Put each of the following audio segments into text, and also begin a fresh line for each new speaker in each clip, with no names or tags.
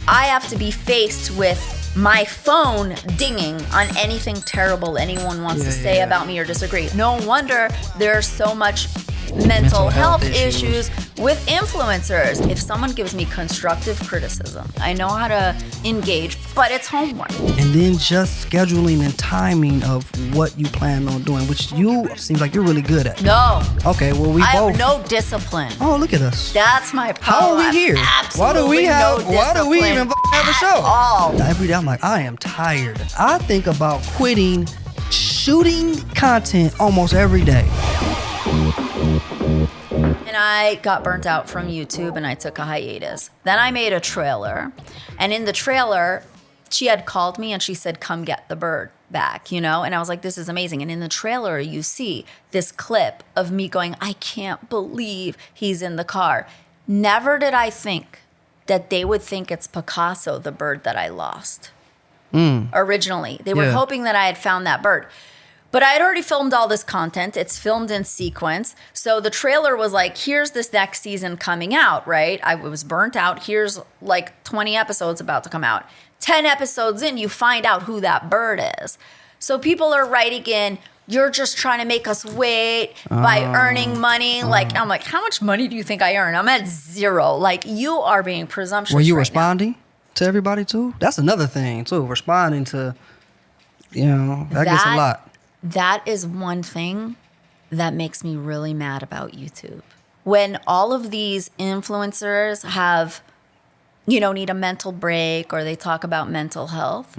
I have to be faced with my phone dinging on anything terrible anyone wants to say about me or disagree. No wonder there's so much mental health issues with influencers. If someone gives me constructive criticism, I know how to engage, but it's homework.
And then just scheduling and timing of what you plan on doing, which you seems like you're really good at.
No.
Okay, well, we
I
both.
have no discipline.
Oh, look at us.
That's my problem.
How are we here? Why do we even have a show?
All.
Every day I'm like, I am tired. I think about quitting shooting content almost every day.
And I got burnt out from YouTube and I took a hiatus. Then I made a trailer. And in the trailer, she had called me and she said, come get the bird back, you know? And I was like, this is amazing. And in the trailer, you see this clip of me going, I can't believe he's in the car. Never did I think that they would think it's Picasso, the bird that I lost. Originally. They were hoping that I had found that bird. But I had already filmed all this content. It's filmed in sequence. So the trailer was like, here's this next season coming out, right? I was burnt out. Here's like 20 episodes about to come out. 10 episodes in, you find out who that bird is. So people are writing in, you're just trying to make us wait by earning money. Like, I'm like, how much money do you think I earn? I'm at zero. Like, you are being presumptuous.
Were you
right
responding to everybody too? That's another thing too. Responding to, that gets a lot.
That is one thing that makes me really mad about YouTube. When all of these influencers have, need a mental break or they talk about mental health,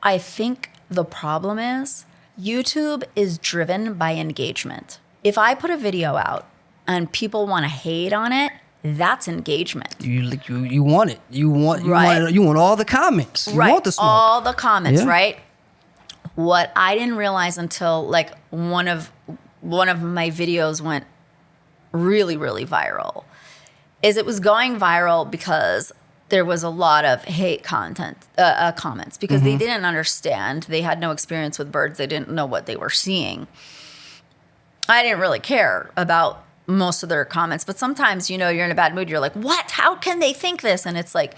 I think the problem is YouTube is driven by engagement. If I put a video out and people want to hate on it, that's engagement.
You want it. You want all the comments. You want the smoke.
All the comments, right? What I didn't realize until like one of my videos went really, really viral is it was going viral because there was a lot of hate comments because they didn't understand. They had no experience with birds. They didn't know what they were seeing. I didn't really care about most of their comments, but sometimes, you're in a bad mood. You're like, what? How can they think this? And it's like,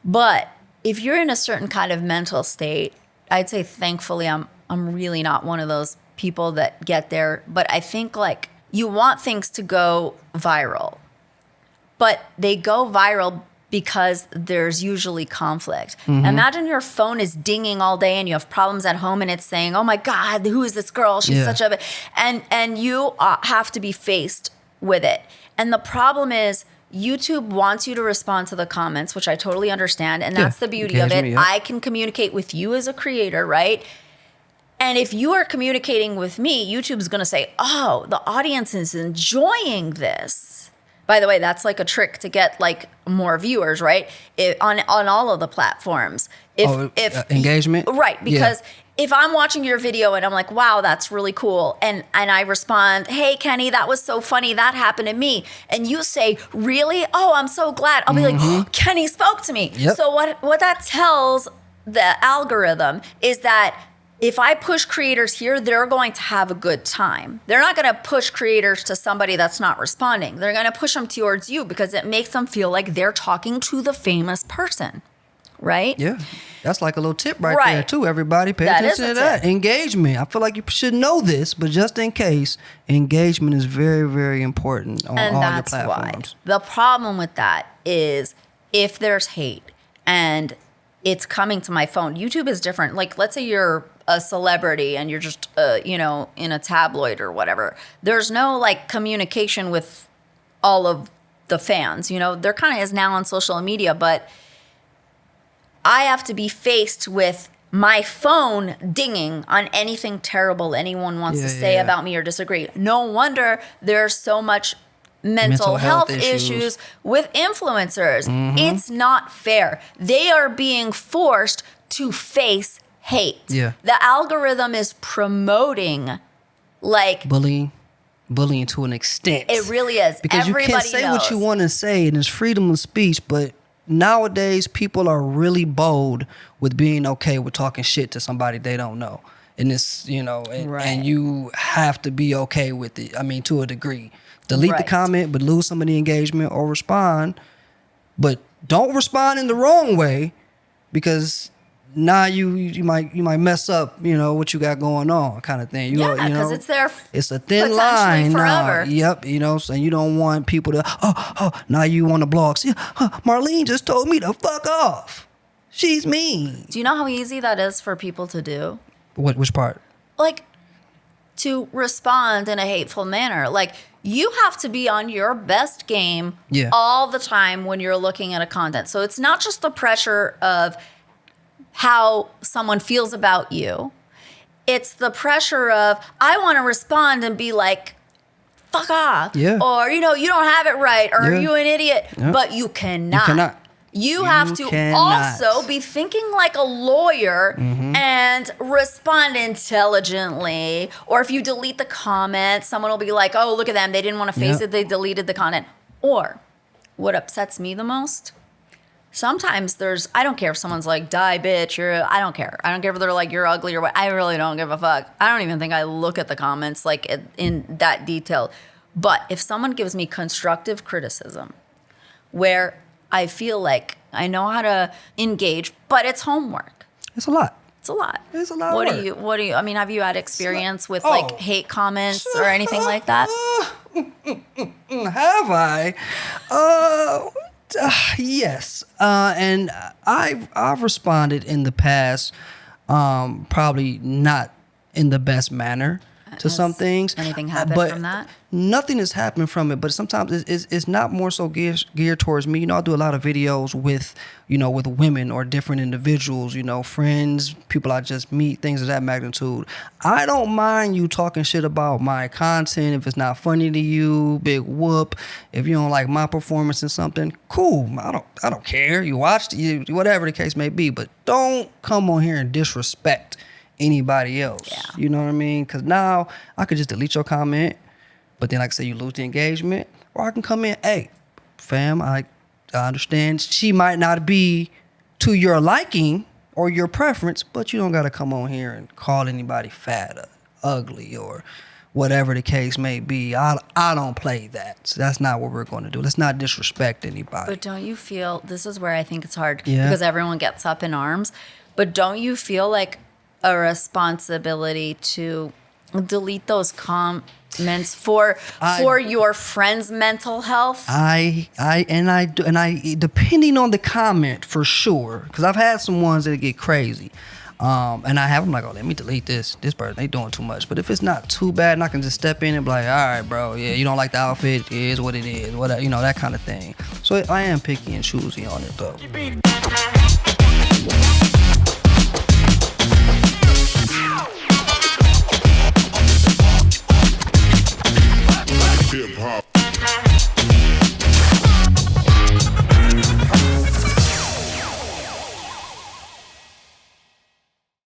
but if you're in a certain kind of mental state, I'd say thankfully I'm really not one of those people that get there. But I think like you want things to go viral, but they go viral because there's usually conflict. Imagine your phone is dinging all day and you have problems at home and it's saying, oh my God, who is this girl? She's such a... And you have to be faced with it. And the problem is YouTube wants you to respond to the comments, which I totally understand. And that's the beauty of it. I can communicate with you as a creator, right? And if you are communicating with me, YouTube's going to say, oh, the audience is enjoying this. By the way, that's like a trick to get like more viewers, right? On all of the platforms. If
engagement?
Right, because if I'm watching your video and I'm like, wow, that's really cool. And I respond, hey, Kenny, that was so funny. That happened to me. And you say, really? Oh, I'm so glad. I'll be like, oh, Kenny spoke to me. So what that tells the algorithm is that if I push creators here, they're going to have a good time. They're not going to push creators to somebody that's not responding. They're going to push them towards you because it makes them feel like they're talking to the famous person, right?
Yeah. That's like a little tip right there too, everybody. Pay attention to that. Engagement. I feel like you should know this, but just in case, engagement is very, very important on all your platforms.
Why. The problem with that is if there's hate and it's coming to my phone, YouTube is different. Like, let's say you're a celebrity and you're just, in a tabloid or whatever. There's no like communication with all of the fans. There kind of is now on social media, but I have to be faced with my phone dinging on anything terrible anyone wants to say about me or disagree. No wonder there's so much mental health issues with influencers. It's not fair. They are being forced to face hate. The algorithm is promoting like bullying to an extent. It really is.
Because everybody you can't say what you want to say and it's freedom of speech, but nowadays people are really bold with being okay with talking shit to somebody they don't know. And it's, and you have to be okay with it. I mean, to a degree. Delete the comment, but lose some of the engagement or respond. But don't respond in the wrong way, because now you might mess up, what you got going on, kind of thing.
Because it's there.
It's a thin line
forever.
now. Yep, so you don't want people to. Now you want to blog. See, Marlene just told me to fuck off. She's mean.
Do you know how easy that is for people to do?
Which part?
Like, to respond in a hateful manner. Like, you have to be on your best game all the time when you're looking at a content. So it's not just the pressure of how someone feels about you. It's the pressure of, I want to respond and be like, fuck off.
Yeah.
Or, you don't have it right. Or you an idiot.
Yeah.
But you cannot.
You cannot.
You have to also be thinking like a lawyer and respond intelligently. Or if you delete the comment, someone will be like, oh, look at them. They didn't want to face it. They deleted the content. Or what upsets me the most, sometimes I don't care if someone's like, die, bitch. I don't care. I don't care if they're like, you're ugly or what. I really don't give a fuck. I don't even think I look at the comments like in that detail. But if someone gives me constructive criticism where I feel like I know how to engage, but it's homework.
It's a lot.
It's a lot.
It's a lot.
What do you, I mean, have you had experience with like hate comments or anything like that?
Have I? Yes. And I've responded in the past, probably not in the best manner to some things.
Anything happened from that?
Nothing has happened from it, but sometimes it's not more so geared towards me. I do a lot of videos with, with women or different individuals, friends, people I just meet, things of that magnitude. I don't mind you talking shit about my content if it's not funny to you, big whoop. If you don't like my performance in something, cool. I don't care. You watched it, whatever the case may be, but don't come on here and disrespect anybody else.
Yeah.
You know what I mean? Because now I could just delete your comment, but then like I say, you lose the engagement. Or I can come in, hey, fam, I understand she might not be to your liking or your preference, but you don't got to come on here and call anybody fat or ugly or whatever the case may be. I don't play that. So that's not what we're going to do. Let's not disrespect anybody.
But don't you feel, this is where I think it's hard
Yeah.
because everyone gets up in arms, but don't you feel like a responsibility to delete those comments for your friend's mental health?
I depending on the comment for sure, because I've had some ones that get crazy, and I have them like, oh, let me delete this person, they doing too much. But if it's not too bad, and I can just step in and be like, all right, bro, yeah, you don't like the outfit, it is what it is, whatever, that kind of thing. So I am picky and choosy on it though.
Hip hop.